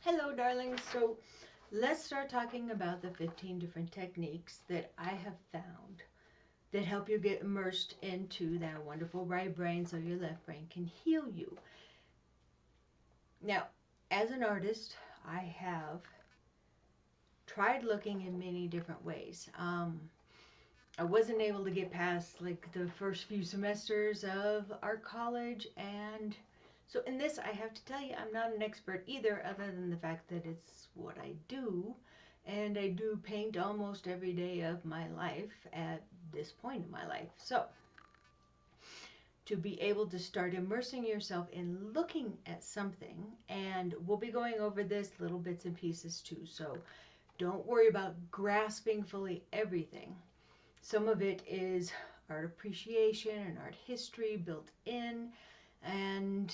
Hello, darlings. So let's start talking about the 15 different techniques that I have found that help you get immersed into that wonderful right brain so your left brain can heal you. Now, as an artist, I have tried looking in many different ways. I wasn't able to get past like the first few semesters of art college, and so in this I have to tell you I'm not an expert either, other than the fact that it's what I do, and I do paint almost every day of my life at this point in my life. So to be able to start immersing yourself in looking at something, and we'll be going over this little bits and pieces too, so don't worry about grasping fully everything. Some of it is art appreciation and art history built in, and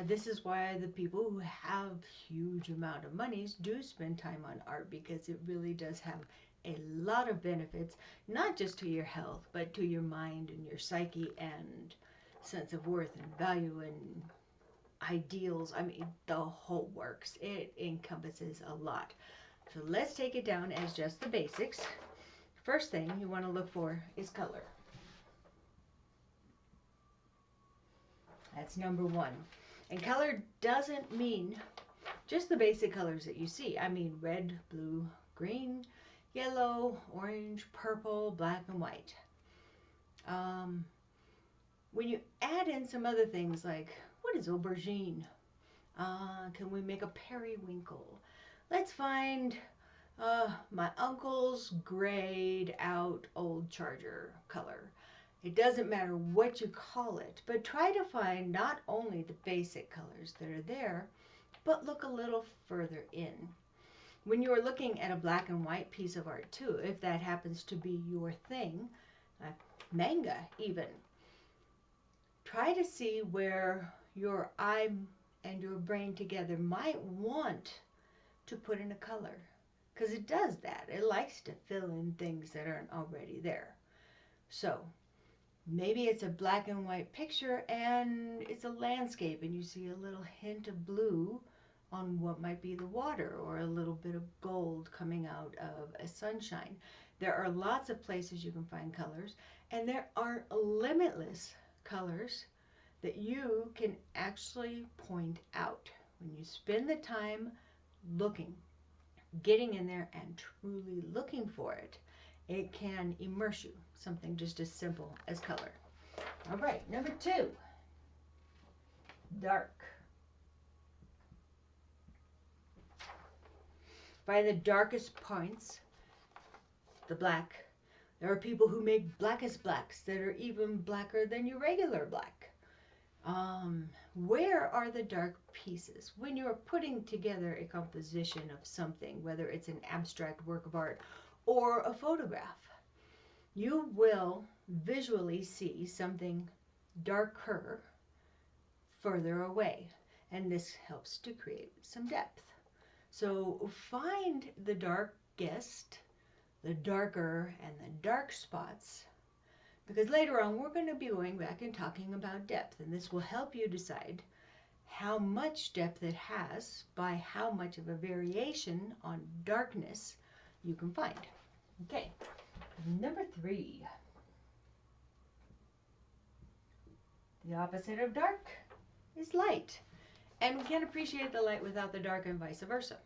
this is why the people who have huge amount of monies do spend time on art, because it really does have a lot of benefits, not just to your health, but to your mind and your psyche and sense of worth and value and ideals. I mean, the whole works. It encompasses a lot. So let's take it down as just the basics. First thing you want to look for is color. That's number one. And color doesn't mean just the basic colors that you see. I mean red, blue, green, yellow, orange, purple, black, and white. When you add in some other things like, what is aubergine? Can we make a periwinkle? Let's find my uncle's grayed out old Charger color. It doesn't matter what you call it, but try to find not only the basic colors that are there, but look a little further in. When you are looking at a black and white piece of art too, if that happens to be your thing, manga even, try to see where your eye and your brain together might want to put in a color. Because it does that. It likes to fill in things that aren't already there. So maybe it's a black and white picture and it's a landscape and you see a little hint of blue on what might be the water, or a little bit of gold coming out of a sunshine. There are lots of places you can find colors, and there are limitless colors that you can actually point out. When you spend the time looking, getting in there and truly looking for it, it can immerse you. Something just as simple as color. All right, number two, dark. By the darkest points, the black. There are people who make blackest blacks that are even blacker than your regular black. Where are the dark pieces? When you're putting together a composition of something, whether it's an abstract work of art or a photograph, you will visually see something darker further away, and this helps to create some depth. So find the darkest, the darker, and the dark spots, because later on we're going to be going back and talking about depth, and this will help you decide how much depth it has by how much of a variation on darkness you can find. Okay, number three. The opposite of dark is light. And we can't appreciate the light without the dark, and vice versa.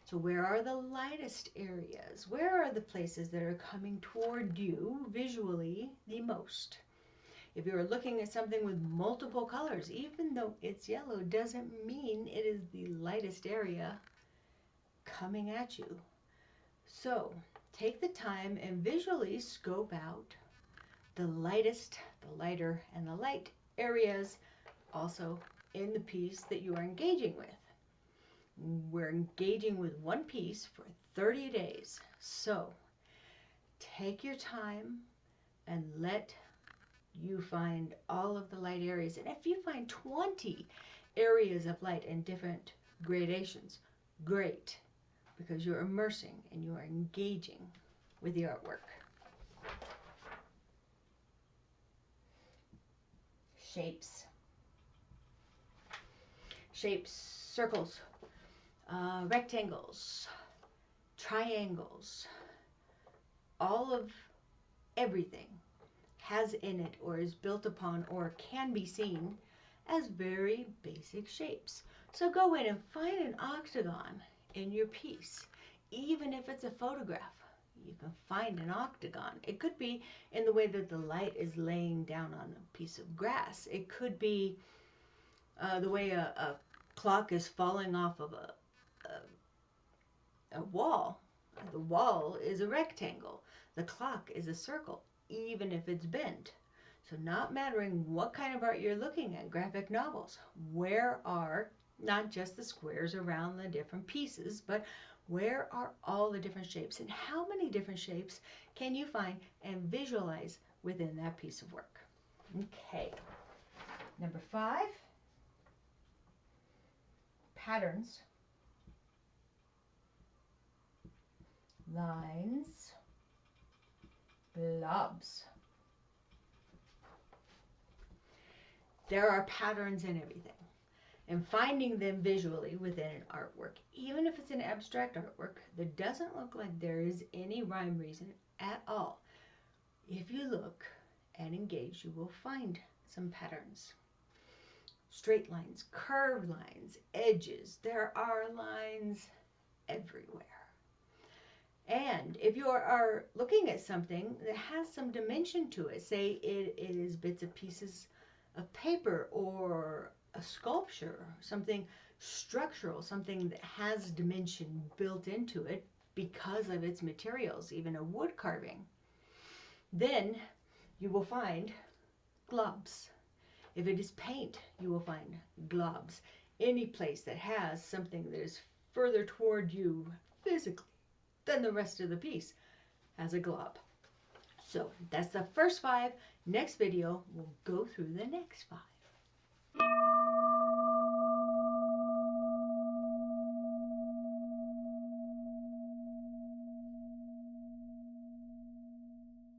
So where are the lightest areas? Where are the places that are coming toward you visually the most? If you're looking at something with multiple colors, even though it's yellow, doesn't mean it is the lightest area coming at you. So take the time and visually scope out the lightest, the lighter, and the light areas also in the piece that you are engaging with. We're engaging with one piece for 30 days. So take your time and let you find all of the light areas. And if you find 20 areas of light in different gradations, great, because you're immersing and you are engaging with the artwork. Shapes. Shapes, circles, rectangles, triangles, all of everything has in it or is built upon or can be seen as very basic shapes. So go in and find an octagon in your piece. Even if it's a photograph, you can find an octagon. It could be in the way that the light is laying down on a piece of grass. It could be the way a clock is falling off of a wall. The wall is a rectangle. The clock is a circle, even if it's bent. So not mattering what kind of art you're looking at, graphic novels, where are not just the squares around the different pieces, but where are all the different shapes, and how many different shapes can you find and visualize within that piece of work? Okay. Number 5, patterns, lines, blobs. There are patterns in everything, and finding them visually within an artwork, even if it's an abstract artwork that doesn't look like there is any rhyme reason at all, if you look and engage, you will find some patterns. Straight lines, curved lines, edges. There are lines everywhere. And if you are looking at something that has some dimension to it, say it is bits and pieces of paper or a sculpture, something structural, something that has dimension built into it because of its materials, even a wood carving, then you will find globs. If it is paint, you will find globs. Any place that has something that is further toward you physically than the rest of the piece has a glob. So that's the first 5. Next video, we'll go through the next 5.